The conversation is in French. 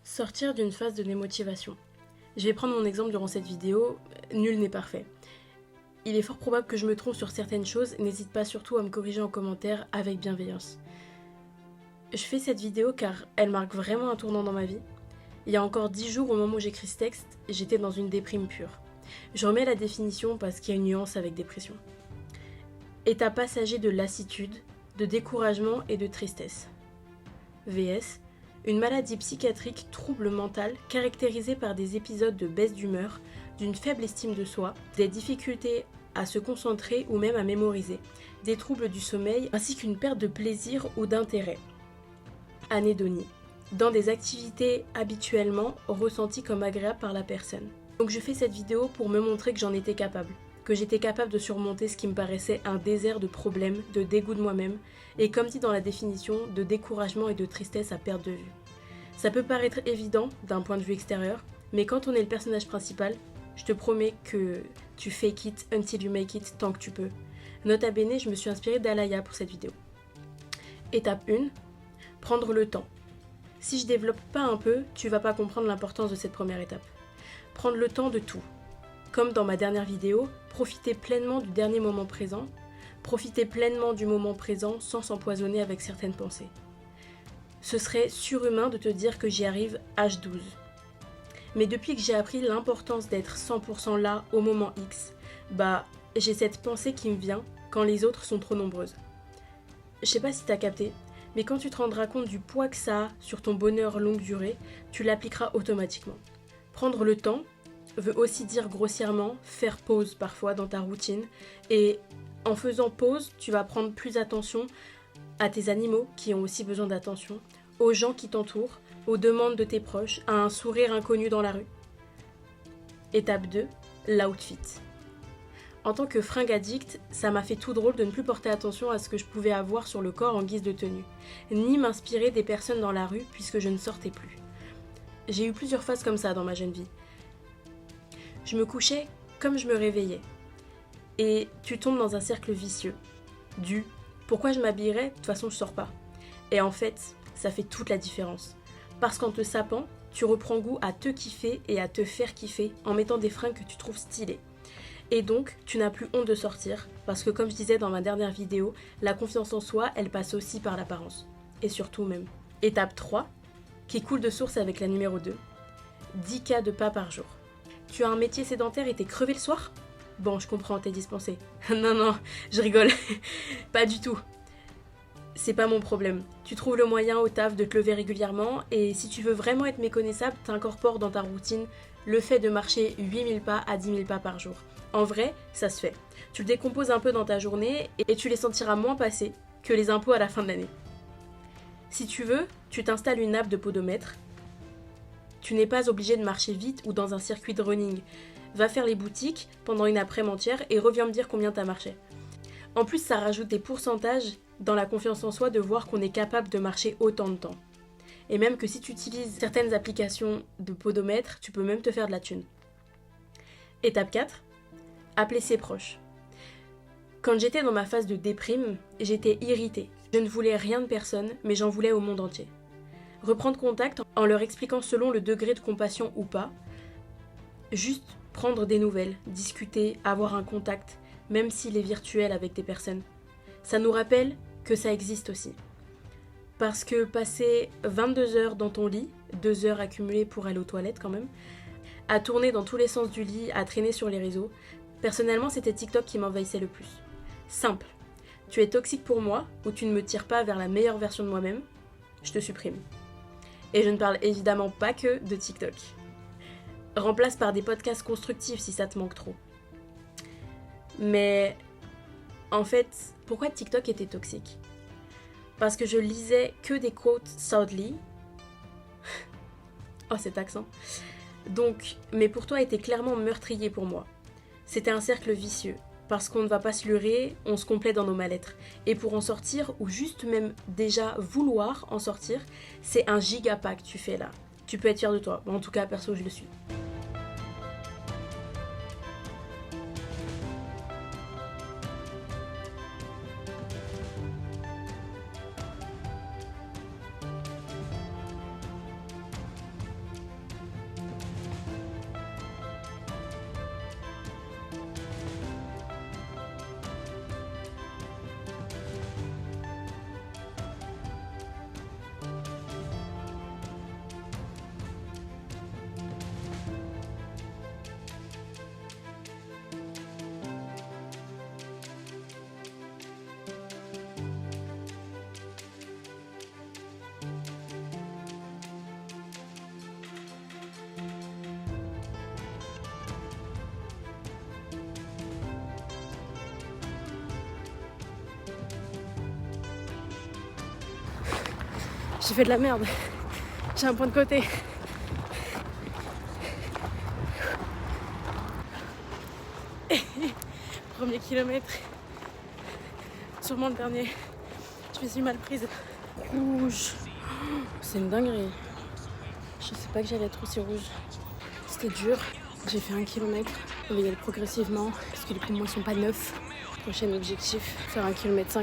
Sortir d'une phase de démotivation. Je vais prendre mon exemple durant cette vidéo, nul n'est parfait. Il est fort probable que je me trompe sur certaines choses, n'hésite pas surtout à me corriger en commentaire avec bienveillance. Je fais cette vidéo car elle marque vraiment un tournant dans ma vie. Il y a encore 10 jours au moment où j'écris ce texte, j'étais dans une déprime pure. Je remets la définition parce qu'il y a une nuance avec dépression. État passager de lassitude, de découragement et de tristesse. VS, une maladie psychiatrique trouble mental caractérisée par des épisodes de baisse d'humeur, d'une faible estime de soi, des difficultés à se concentrer ou même à mémoriser, des troubles du sommeil ainsi qu'une perte de plaisir ou d'intérêt. Anédonie, dans des activités habituellement ressenties comme agréables par la personne. Donc je fais cette vidéo pour me montrer que j'en étais capable, que j'étais capable de surmonter ce qui me paraissait un désert de problèmes, de dégoût de moi-même, et comme dit dans la définition, de découragement et de tristesse à perte de vue. Ça peut paraître évident d'un point de vue extérieur, mais quand on est le personnage principal, je te promets que tu fake it until you make it tant que tu peux. Nota bene, je me suis inspirée d'Alaya pour cette vidéo. Étape 1, prendre le temps. Si je développe pas un peu, tu vas pas comprendre l'importance de cette première étape. Prendre le temps de tout. Comme dans ma dernière vidéo, profiter pleinement du dernier moment présent, profiter pleinement du moment présent sans s'empoisonner avec certaines pensées. Ce serait surhumain de te dire que j'y arrive H12. Mais depuis que j'ai appris l'importance d'être 100% là au moment X, j'ai cette pensée qui me vient quand les autres sont trop nombreuses. Je sais pas si t'as capté, mais quand tu te rendras compte du poids que ça a sur ton bonheur longue durée, tu l'appliqueras automatiquement. Prendre le temps veut aussi dire grossièrement faire pause parfois dans ta routine, et en faisant pause, tu vas prendre plus attention à tes animaux qui ont aussi besoin d'attention, aux gens qui t'entourent, aux demandes de tes proches, à un sourire inconnu dans la rue. Étape 2, l'outfit. En tant que fringue addict, ça m'a fait tout drôle de ne plus porter attention à ce que je pouvais avoir sur le corps en guise de tenue, ni m'inspirer des personnes dans la rue puisque je ne sortais plus. J'ai eu plusieurs phases comme ça dans ma jeune vie. Je me couchais comme je me réveillais. Et tu tombes dans un cercle vicieux. Pourquoi je m'habillerais, de toute façon je sors pas. Et en fait, ça fait toute la différence. Parce qu'en te sapant, tu reprends goût à te kiffer et à te faire kiffer en mettant des fringues que tu trouves stylées. Et donc, tu n'as plus honte de sortir, parce que comme je disais dans ma dernière vidéo, la confiance en soi, elle passe aussi par l'apparence. Et surtout même. Étape 3, qui coule de source avec la numéro 2, 10K de pas par jour. Tu as un métier sédentaire et t'es crevé le soir ? Bon, je comprends, t'es dispensé. Non, je rigole. Pas du tout. C'est pas mon problème. Tu trouves le moyen au taf de te lever régulièrement, et si tu veux vraiment être méconnaissable, t'incorpores dans ta routine le fait de marcher 8000 pas à 10 000 pas par jour. En vrai, ça se fait. Tu le décomposes un peu dans ta journée et tu les sentiras moins passer que les impôts à la fin de l'année. Si tu veux, tu t'installes une app de podomètre. Tu n'es pas obligé de marcher vite ou dans un circuit de running. Va faire les boutiques pendant une après-midi entière et reviens me dire combien t'as marché. En plus, ça rajoute des pourcentages dans la confiance en soi de voir qu'on est capable de marcher autant de temps. Et même que si tu utilises certaines applications de podomètre, tu peux même te faire de la thune. Étape 4, appeler ses proches. Quand j'étais dans ma phase de déprime, j'étais irritée. Je ne voulais rien de personne, mais j'en voulais au monde entier. Reprendre contact en leur expliquant selon le degré de compassion ou pas. Juste prendre des nouvelles, discuter, avoir un contact, même s'il est virtuel avec des personnes. Ça nous rappelle que ça existe aussi. Parce que passer 22 heures dans ton lit, 2 heures accumulées pour aller aux toilettes quand même, à tourner dans tous les sens du lit, à traîner sur les réseaux, personnellement c'était TikTok qui m'envahissait le plus. Simple. Tu es toxique pour moi, ou tu ne me tires pas vers la meilleure version de moi-même, je te supprime. Et je ne parle évidemment pas que de TikTok. Remplace par des podcasts constructifs si ça te manque trop. Mais en fait, pourquoi TikTok était toxique ? Parce que je lisais que des quotes Southly. Oh, cet accent. Donc, mais pour toi était clairement meurtrier pour moi. C'était un cercle vicieux. Parce qu'on ne va pas se leurrer, on se complète dans nos mal-être. Et pour en sortir, ou juste même déjà vouloir en sortir, c'est un giga pas que tu fais là. Tu peux être fier de toi. En tout cas, perso, je le suis. J'ai fait de la merde. J'ai un point de côté. Premier kilomètre. Sûrement le dernier. Je me suis mal prise. Rouge. C'est une dinguerie. Je sais pas que j'allais être aussi rouge. C'était dur. J'ai fait 1 kilomètre. On va y aller progressivement parce que les poumons sont pas neufs. Prochain objectif, faire 1,5 km.